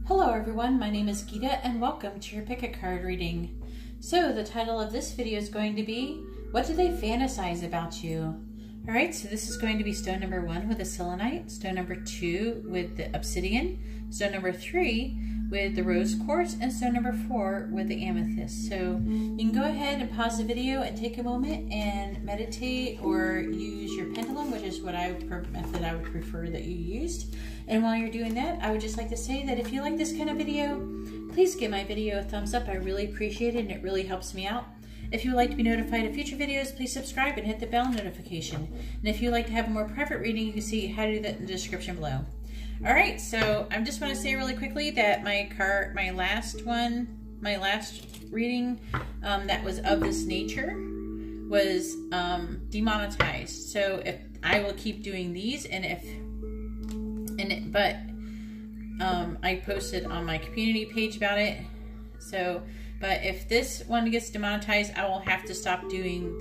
Hello everyone, my name is Geeta and welcome to your pick a card reading. So the title of this video is going to be, what do they fantasize about you? Alright, so this is going to be stone number 1 with the selenite, stone number 2 with the obsidian, stone number 3 with the rose quartz, and stone number 4 with the amethyst. So you can go ahead and pause the video and take a moment and meditate or use your pendulum, which is what method I would prefer that you used. And while you're doing that, I would just like to say that if you like this kind of video, please give my video a thumbs up. I really appreciate it and it really helps me out. If you would like to be notified of future videos, please subscribe and hit the bell notification. And if you'd like to have a more private reading, you can see how to do that in the description below. All right, so I just want to say really quickly that my last reading that was of this nature was demonetized. So if I will keep doing these, but I posted on my community page about it. So, but if this one gets demonetized, I will have to stop doing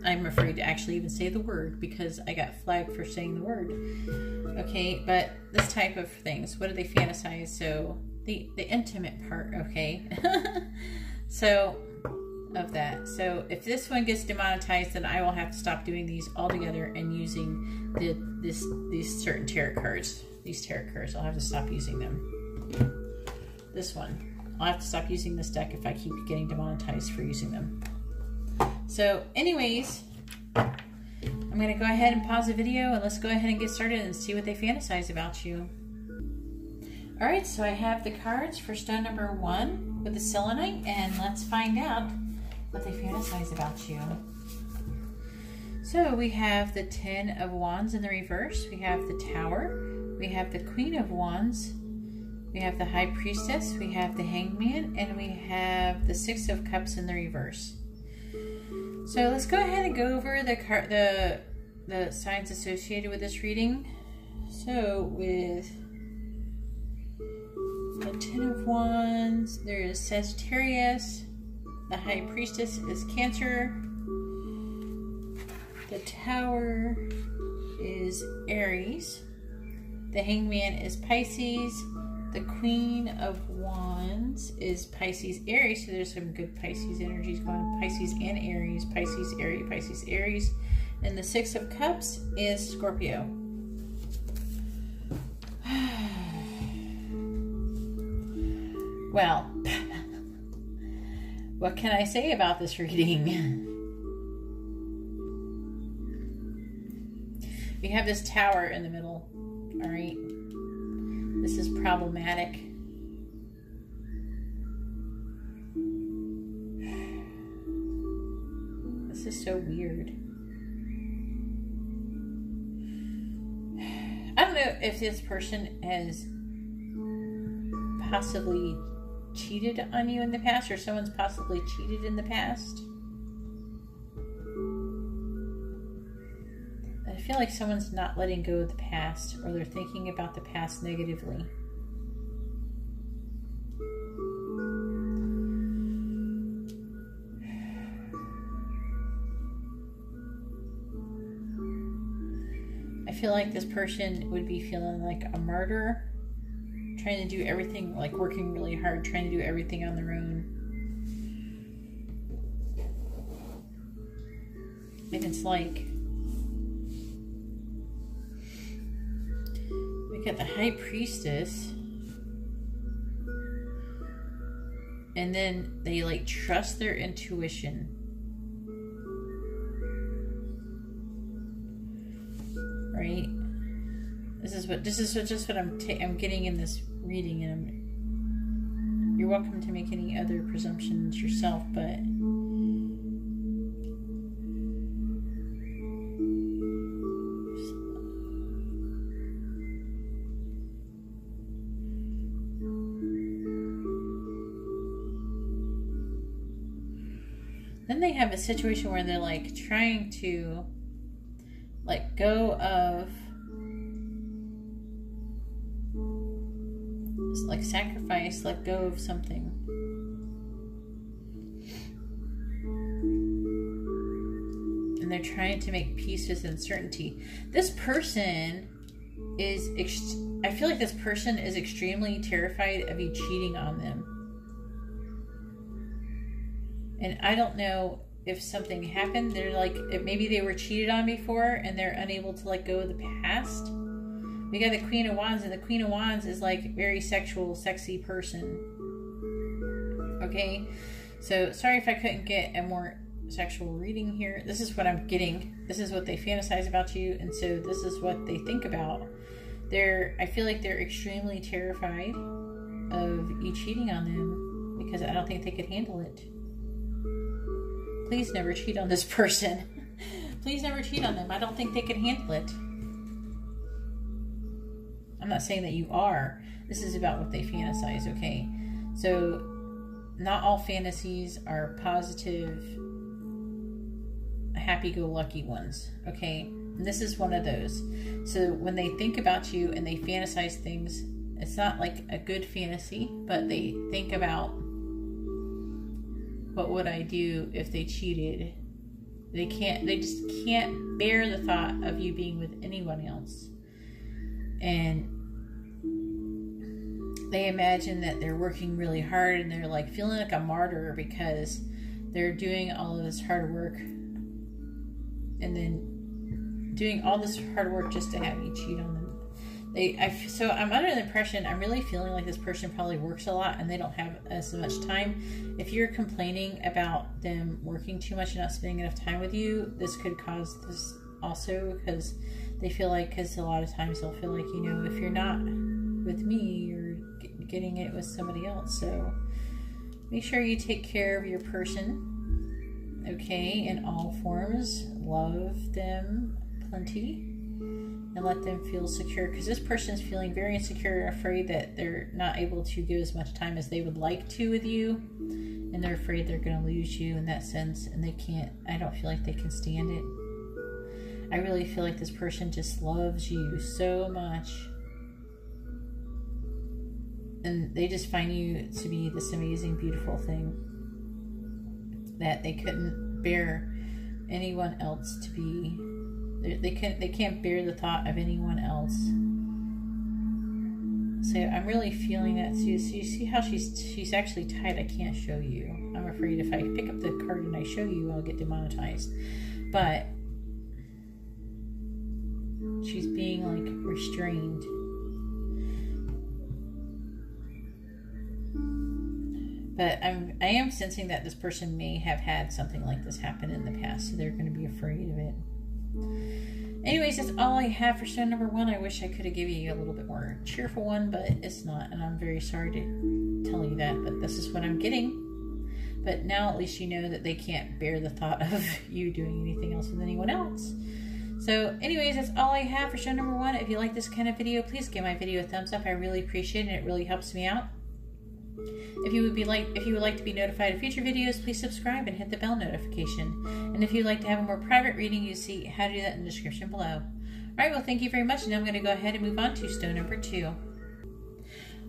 I'm afraid to actually even say the word because I got flagged for saying the word. Okay, but this type of things, what do they fantasize? So the intimate part, okay? So of that. So if this one gets demonetized, then I will have to stop doing these altogether and using these certain tarot cards. These tarot cards, I'll have to stop using them. This one, I'll have to stop using this deck if I keep getting demonetized for using them. So anyways, I'm going to go ahead and pause the video and let's go ahead and get started and see what they fantasize about you. Alright, so I have the cards for stone number 1 with the selenite, and let's find out what they fantasize about you. So we have the 10 of Wands in the reverse, we have the Tower, we have the Queen of Wands, we have the High Priestess, we have the Hangman, and we have the 6 of Cups in the reverse. So let's go ahead and go over the signs associated with this reading. So with the 10 of Wands, there is Sagittarius. The High Priestess is Cancer. The Tower is Aries. The Hangman is Pisces. The Queen of Wands is Pisces, Aries, so there's some good Pisces energies going on. Pisces and Aries, Pisces, Aries, Pisces, Aries. And the 6 of Cups is Scorpio. Well, what can I say about this reading? We have this Tower in the middle, all right? This is problematic. This is so weird. I don't know if this person has possibly cheated on you in the past, or someone's possibly cheated in the past. I feel like someone's not letting go of the past, or they're thinking about the past negatively. I feel like this person would be feeling like a martyr, trying to do everything, like working really hard, trying to do everything on their own. And it's like, we got the High Priestess, and then they like trust their intuition. Right? This is just what I'm getting in this reading, and you're welcome to make any other presumptions yourself, but then they have a situation where they're like trying to let go of, like sacrifice, let go of something. And and they're trying to make peace with uncertainty. This person is, I feel like this person is extremely terrified of you cheating on them. And I don't know if something happened. They're like, maybe they were cheated on before and they're unable to let go of the past. We got the Queen of Wands, and the Queen of Wands is like very sexual, sexy person. Okay, so sorry if I couldn't get a more sexual reading here. This is what I'm getting. This is what they fantasize about you, and so this is what they think about. I feel like they're extremely terrified of you cheating on them because I don't think they could handle it. Please never cheat on this person. Please never cheat on them. I don't think they could handle it. I'm not saying that you are. This is about what they fantasize, okay? So, not all fantasies are positive, happy-go-lucky ones, okay? And this is one of those. So, when they think about you and they fantasize things, it's not like a good fantasy, but they think about, what would I do if they cheated? They just can't bear the thought of you being with anyone else. And they imagine that they're working really hard and they're like feeling like a martyr because they're doing all of this hard work and then doing all this hard work just to have you cheat on them. So I'm under the impression, I'm really feeling like this person probably works a lot and they don't have as much time. If you're complaining about them working too much and not spending enough time with you, this could cause this also, because they feel like, because a lot of times they'll feel like, you know, if you're not with me, you're getting it with somebody else. So make sure you take care of your person, okay, in all forms. Love them plenty and let them feel secure, because this person is feeling very insecure, afraid that they're not able to give as much time as they would like to with you, and they're afraid they're going to lose you in that sense, and they can't, I don't feel like they can stand it. I really feel like this person just loves you so much. And they just find you to be this amazing, beautiful thing that they couldn't bear anyone else to be. They can't bear the thought of anyone else. So I'm really feeling that too. So you see how she's actually tied. I can't show you. I'm afraid if I pick up the card and I show you, I'll get demonetized. But she's being like restrained. But I am sensing that this person may have had something like this happen in the past, so they're going to be afraid of it. Anyways, that's all I have for stone number 1. I wish I could have given you a little bit more cheerful one, but it's not, and I'm very sorry to tell you that, but this is what I'm getting. But now at least you know that they can't bear the thought of you doing anything else with anyone else. So anyways, that's all I have for stone number 1. If you like this kind of video, please give my video a thumbs up. I really appreciate it. It really helps me out. If you would like to be notified of future videos, please subscribe and hit the bell notification. And if you'd like to have a more private reading, you see how to do that in the description below. Alright, well thank you very much, and now I'm going to go ahead and move on to stone number 2.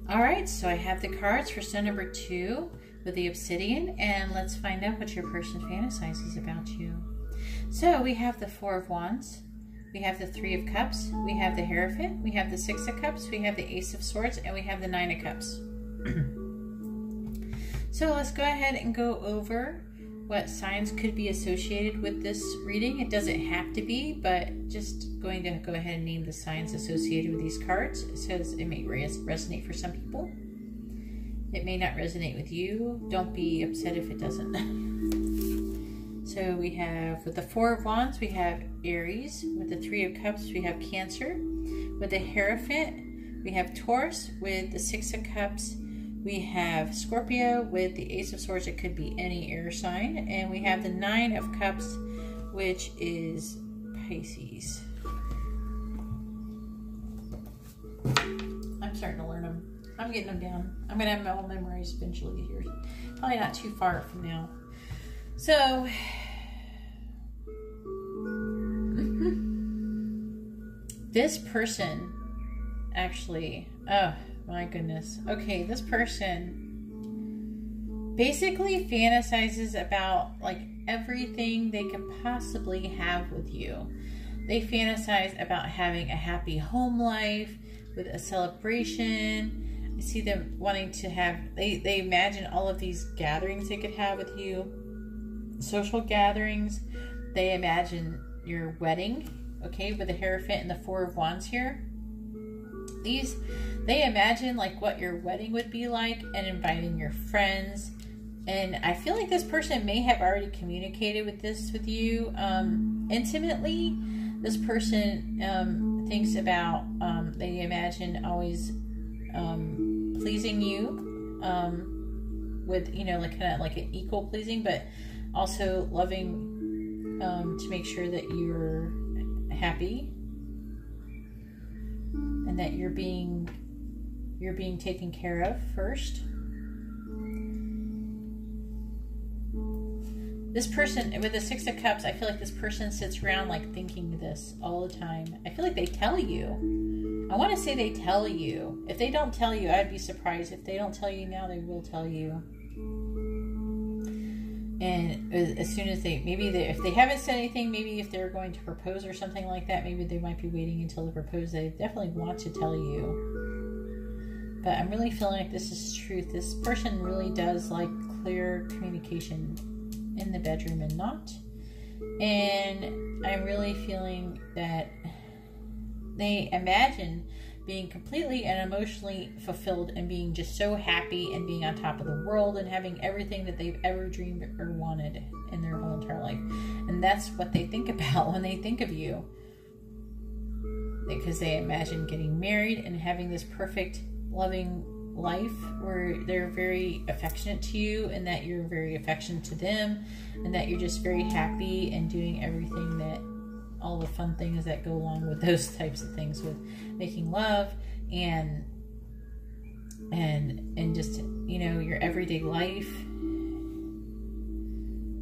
Alright, so I have the cards for stone number 2 with the Obsidian, and let's find out what your person fantasizes about you. So we have the 4 of Wands, we have the 3 of Cups, we have the Hierophant, we have the 6 of Cups, we have the Ace of Swords, and we have the 9 of Cups. So let's go ahead and go over what signs could be associated with this reading. It doesn't have to be, but just going to go ahead and name the signs associated with these cards. It says it may resonate for some people. It may not resonate with you. Don't be upset if it doesn't. So we have, with the 4 of Wands, we have Aries. With the 3 of Cups, we have Cancer. With the Hierophant, we have Taurus. With the 6 of Cups, we have Scorpio. With the Ace of Swords, it could be any air sign. And we have the 9 of Cups, which is Pisces. I'm starting to learn them. I'm getting them down. I'm going to have them all memorized eventually here. Probably not too far from now. So, this person actually, oh my goodness. Okay, this person basically fantasizes about like everything they could possibly have with you. They fantasize about having a happy home life with a celebration. I see them wanting to have, they imagine all of these gatherings they could have with you, social gatherings. They imagine your wedding, okay, with the Hierophant and the Four of Wands here. They imagine like what your wedding would be like and inviting your friends. And I feel like this person may have already communicated with you intimately. This person thinks about, they imagine always pleasing you with, you know, like kind of like an equal pleasing, but also loving to make sure that you're happy and that you're being taken care of first. This person with the Six of Cups, I feel like this person sits around like thinking this all the time. I feel like they tell you. I want to say they tell you. If they don't tell you, I'd be surprised. If they don't tell you now, they will tell you. And as soon as if they haven't said anything, maybe if they're going to propose or something like that, maybe they might be waiting until they propose. They definitely want to tell you. But I'm really feeling like this is truth. This person really does like clear communication in the bedroom and not. And I'm really feeling that they imagine being completely and emotionally fulfilled and being just so happy and being on top of the world and having everything that they've ever dreamed or wanted in their whole entire life. And that's what they think about when they think of you. Because they imagine getting married and having this perfect, loving life where they're very affectionate to you and that you're very affectionate to them and that you're just very happy and doing everything that, all the fun things that go along with those types of things, with making love and just, you know, your everyday life.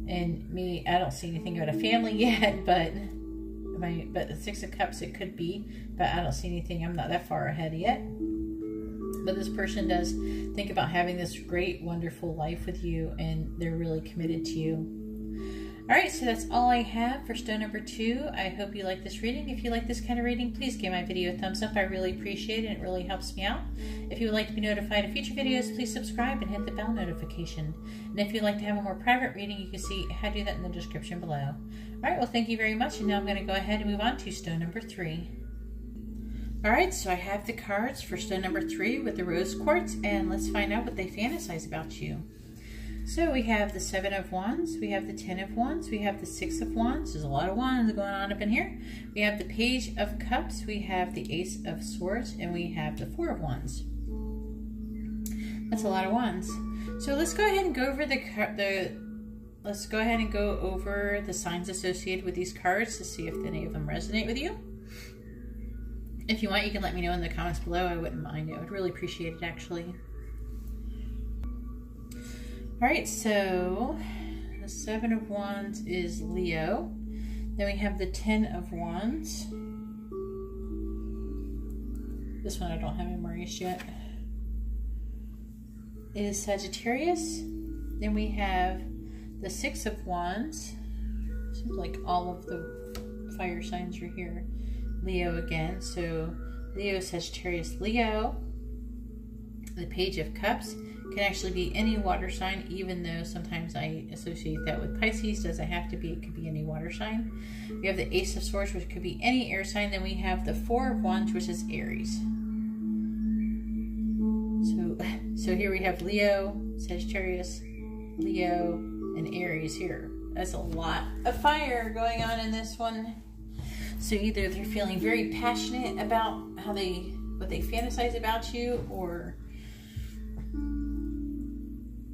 And me, I don't see anything about a family yet, but the Six of Cups, it could be, but I don't see anything. I'm not that far ahead yet. But this person does think about having this great, wonderful life with you, and they're really committed to you. Alright, so that's all I have for stone number 2. I hope you like this reading. If you like this kind of reading, please give my video a thumbs up. I really appreciate it. It really helps me out. If you would like to be notified of future videos, please subscribe and hit the bell notification. And if you'd like to have a more private reading, you can see how to do that in the description below. Alright, well, thank you very much. And now I'm going to go ahead and move on to stone number 3. Alright, so I have the cards for stone number 3 with the rose quartz, and let's find out what they fantasize about you. So we have the 7 of Wands, we have the 10 of Wands, we have the 6 of Wands. There's a lot of wands going on up in here. We have the Page of Cups, we have the Ace of Swords, and we have the 4 of Wands. That's a lot of wands. So let's go ahead and go over the signs associated with these cards to see if any of them resonate with you. If you want, you can let me know in the comments below. I wouldn't mind. I would really appreciate it, actually. Alright, so the 7 of Wands is Leo. Then we have the 10 of Wands. This one I don't have memorized yet. Is Sagittarius. Then we have the 6 of Wands. Seems like all of the fire signs are here. Leo again. So Leo, Sagittarius, Leo. The Page of Cups can actually be any water sign, even though sometimes I associate that with Pisces. Doesn't have to be. It could be any water sign. We have the Ace of Swords, which could be any air sign. Then we have the 4 of Wands, which is Aries. So here we have Leo, Sagittarius, Leo, and Aries here. That's a lot of fire going on in this one. So either they're feeling very passionate about what they fantasize about you, or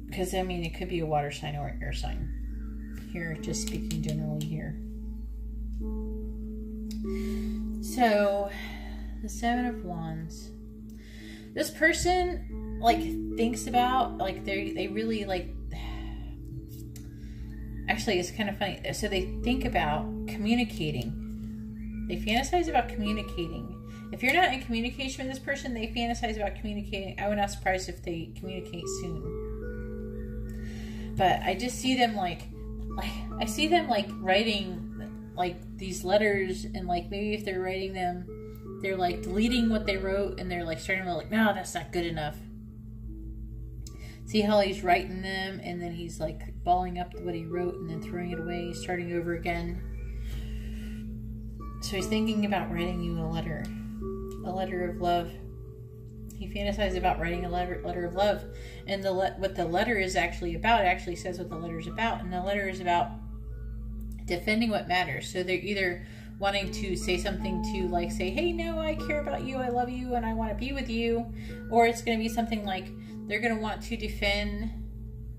because I mean it could be a water sign or an air sign. Here, just speaking generally here. So the 7 of Wands. This person like thinks about like they really like. Actually, it's kind of funny. So they think about communicating. They fantasize about communicating. If you're not in communication with this person, they fantasize about communicating. I would not be surprised if they communicate soon. But I just see them like I see them like writing like these letters, and like maybe if they're writing them, they're like deleting what they wrote, and they're like starting to like, no, that's not good enough. See how he's writing them, and then he's like balling up what he wrote and then throwing it away, starting over again. So he's thinking about writing you a letter of love. He fantasizes about writing a letter of love, and what the letter is actually about, it actually says what the letter is about, and the letter is about defending what matters. So they're either wanting to say something to like say, hey, no, I care about you, I love you, and I want to be with you, or it's going to be something like they're going to want to defend.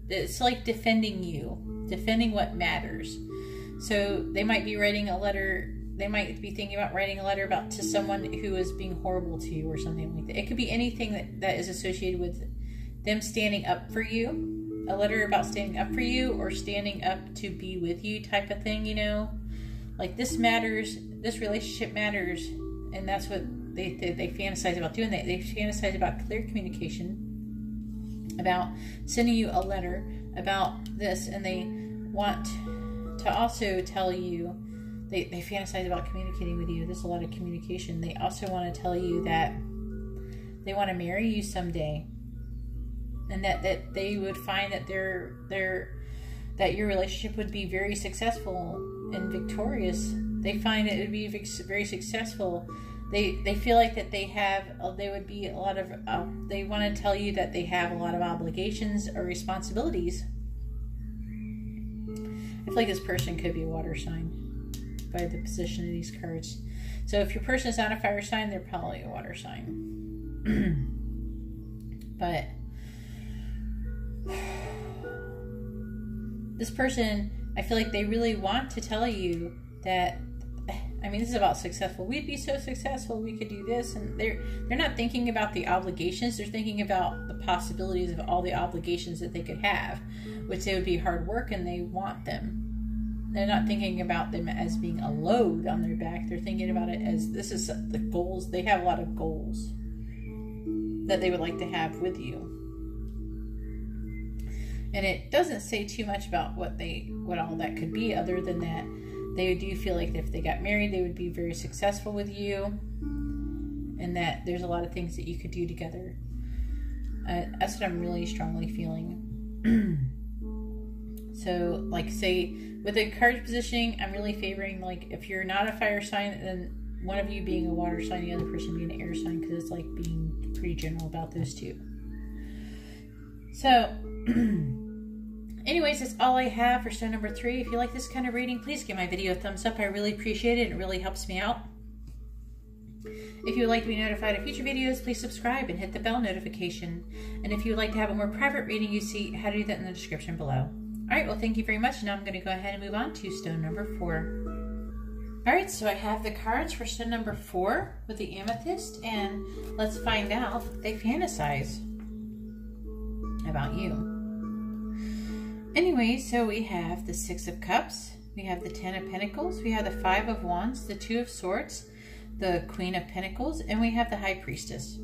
It's like defending you, defending what matters. So they might be writing a letter. They might be thinking about writing a letter about to someone who is being horrible to you or something like that. It could be anything that is associated with them standing up for you. A letter about standing up for you or standing up to be with you type of thing, you know? Like this matters, this relationship matters, and that's what they fantasize about doing. They fantasize about clear communication, about sending you a letter about this, and they want to also tell you, they fantasize about communicating with you. There's a lot of communication. They also want to tell you that they want to marry you someday, and that they would find that that your relationship would be very successful and victorious. They find it would be very successful. They feel like that they would be a lot of they want to tell you that they have a lot of obligations or responsibilities. I feel like this person could be a water sign by the position of these cards. So if your person is not a fire sign, they're probably a water sign. But this person, I feel like they really want to tell you that, I mean, this is about successful. We'd be so successful, we could do this. And they're not thinking about the obligations. They're thinking about the possibilities of all the obligations that they could have, which they would be hard work, and they want them. They're not thinking about them as being a load on their back. They're thinking about it as this is the goals. They have a lot of goals that they would like to have with you. And it doesn't say too much about what all that could be, other than that they do feel like if they got married, they would be very successful with you, and that there's a lot of things that you could do together. That's what I'm really strongly feeling. So, like, say, with the card positioning, I'm really favoring, like, if you're not a fire sign, then one of you being a water sign, the other person being an air sign, because it's, like, being pretty general about those two. So, anyways, that's all I have for stone number 3. If you like this kind of reading, please give my video a thumbs up. I really appreciate it. It really helps me out. If you would like to be notified of future videos, please subscribe and hit the bell notification. And if you would like to have a more private reading, you see how to do that in the description below. Alright, well, thank you very much. Now I'm going to go ahead and move on to stone number 4. Alright, so I have the cards for stone number 4 with the amethyst, and let's find out what they fantasize about you. Anyway, so we have the 6 of Cups, we have the 10 of Pentacles, we have the 5 of Wands, the 2 of Swords, the Queen of Pentacles, and we have the High Priestess.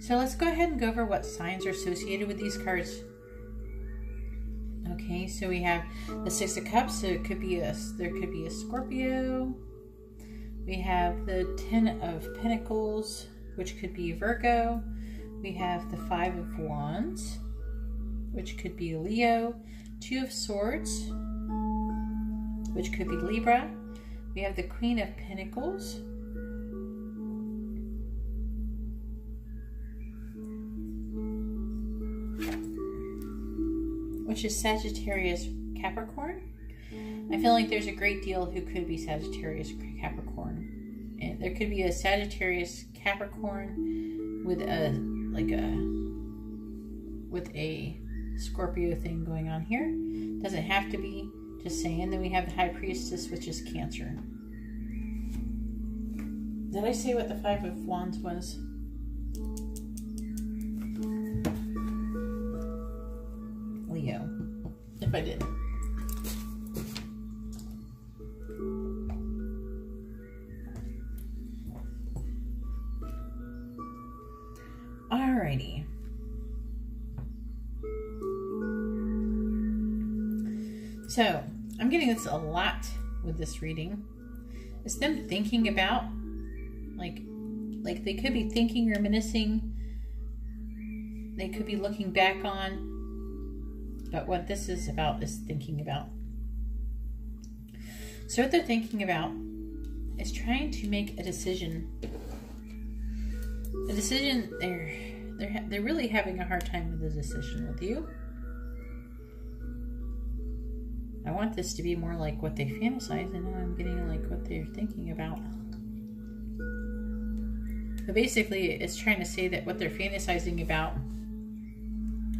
So let's go ahead and go over what signs are associated with these cards. Okay, so we have the 6 of Cups, so there could be a Scorpio. We have the 10 of Pentacles, which could be a Virgo. We have the 5 of Wands, which could be a Leo. 2 of Swords, which could be Libra. We have the Queen of Pentacles, which is Sagittarius Capricorn. I feel like there's a great deal who could be Sagittarius Capricorn. And there could be a Sagittarius Capricorn with a Scorpio thing going on here. Doesn't have to be, just saying. Then we have the High Priestess, which is Cancer. Did I say what the 5 of Wands was? Leo, if I did. Alrighty. So, I'm getting this a lot with this reading. It's them thinking about, like they could be thinking, reminiscing. They could be looking back on. But what this is about is thinking about. So what they're thinking about is trying to make a decision. A decision, they're really having a hard time with the decision with you. I want this to be more like what they fantasize, and now I'm getting like what they're thinking about. But basically, it's trying to say that what they're fantasizing about,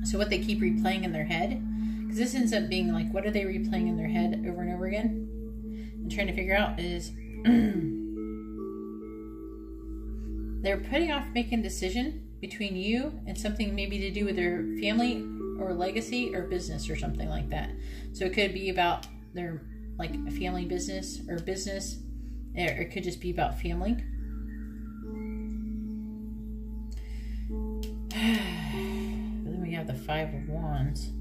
so what they keep replaying in their head, because this ends up being like, what are they replaying in their head over and over again? And trying to figure out is, they're putting off making a decision between you and something maybe to do with their family or legacy or business or something like that. So it could be about their like a family business or business, or it could just be about family. Then we have the Five of Wands.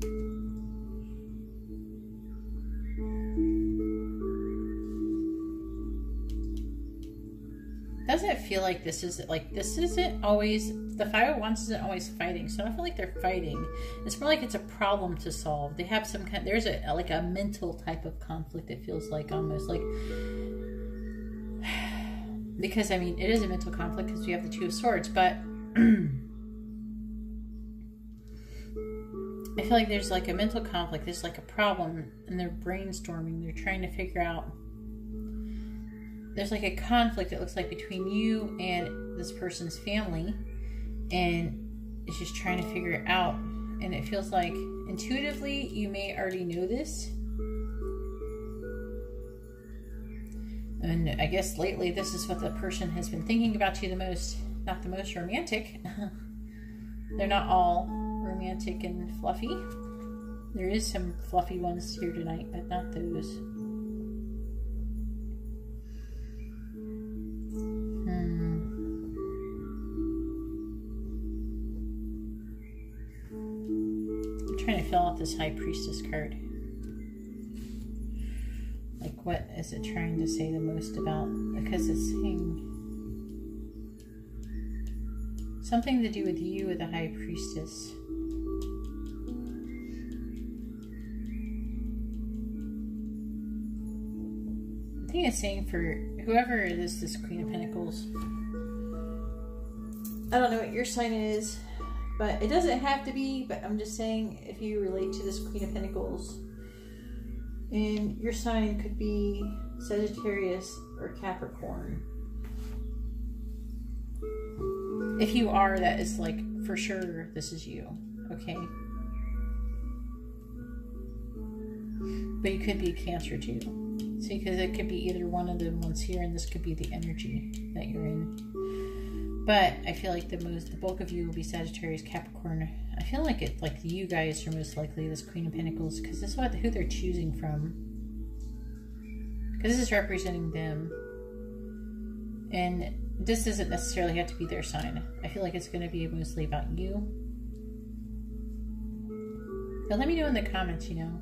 Doesn't feel like this isn't always, the Five of Wands isn't always fighting, so I don't feel like they're fighting. It's more like it's a problem to solve. They have some kind, there's a like a mental type of conflict, it feels like, almost like, because I mean it is a mental conflict because we have the Two of Swords, but I feel like there's like a mental conflict, there's like a problem, and they're brainstorming, they're trying to figure out. There's like a conflict, it looks like, between you and this person's family, and it's just trying to figure it out. And it feels like intuitively you may already know this, and I guess lately this is what the person has been thinking about you the most. Not the most romantic. They're not all romantic and fluffy. There is some fluffy ones here tonight, but not those. Trying to fill out this High Priestess card. Like, what is it trying to say the most about? Because it's saying something to do with you with the High Priestess. I think it's saying for whoever it is, this Queen of Pentacles. I don't know what your sign is, but it doesn't have to be, but I'm just saying if you relate to this Queen of Pentacles, and your sign could be Sagittarius or Capricorn. If you are, that is like, for sure, this is you, okay? But you could be Cancer too. See, because it could be either one of the ones here, and this could be the energy that you're in. But I feel like the bulk of you will be Sagittarius, Capricorn. I feel like it, like you guys are most likely this Queen of Pentacles, because this is who they're choosing from. Because this is representing them. And this doesn't necessarily have to be their sign. I feel like it's going to be mostly about you. But let me know in the comments, you know,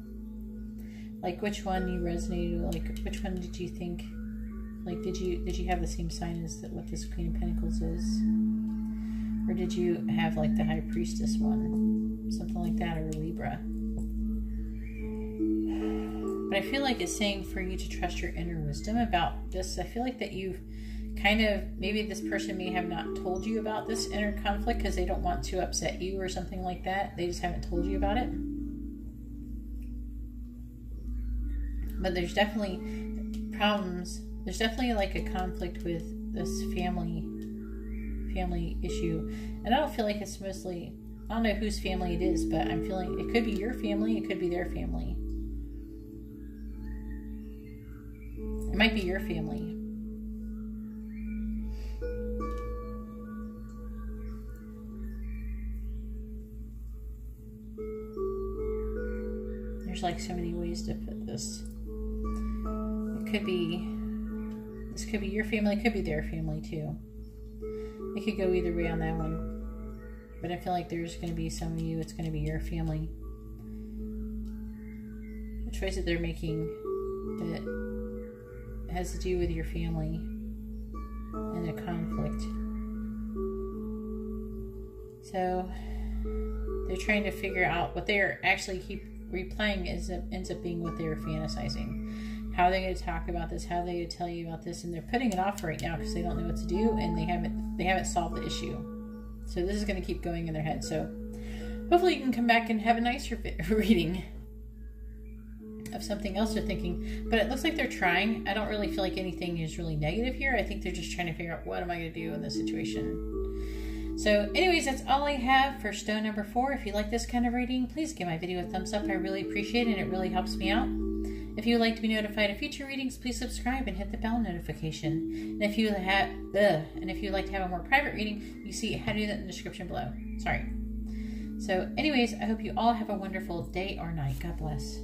like which one you resonated with, like which one did you think, like did you have the same sign as what this Queen of Pentacles is? Or did you have like the High Priestess one? Something like that, or Libra. But I feel like it's saying for you to trust your inner wisdom about this. I feel like that you've kind of, maybe this person may have not told you about this inner conflict because they don't want to upset you or something like that. They just haven't told you about it. But there's definitely problems. There's definitely like a conflict with this family issue. And I don't feel like it's mostly, I don't know whose family it is, but I'm feeling it could be your family, it could be their family. It might be your family. There's like so many ways to put this. It could be, this could be your family, it could be their family too. It could go either way on that one. But I feel like there's going to be some of you, it's going to be your family. The choice that they're making that has to do with your family and a conflict. So they're trying to figure out what they're actually keep replaying ends up being what they're fantasizing. How are they going to talk about this? How are they going to tell you about this? And they're putting it off right now because they don't know what to do, and they haven't solved the issue. So this is going to keep going in their head. So hopefully you can come back and have a nicer reading of something else they're thinking. But it looks like they're trying. I don't really feel like anything is really negative here. I think they're just trying to figure out, what am I going to do in this situation? So anyways, that's all I have for stone number 4. If you like this kind of reading, please give my video a thumbs up. I really appreciate it, and it really helps me out. If you would like to be notified of future readings, please subscribe and hit the bell notification. And if you would like to have a more private reading, you see how to do that in the description below. Sorry. So anyways, I hope you all have a wonderful day or night. God bless.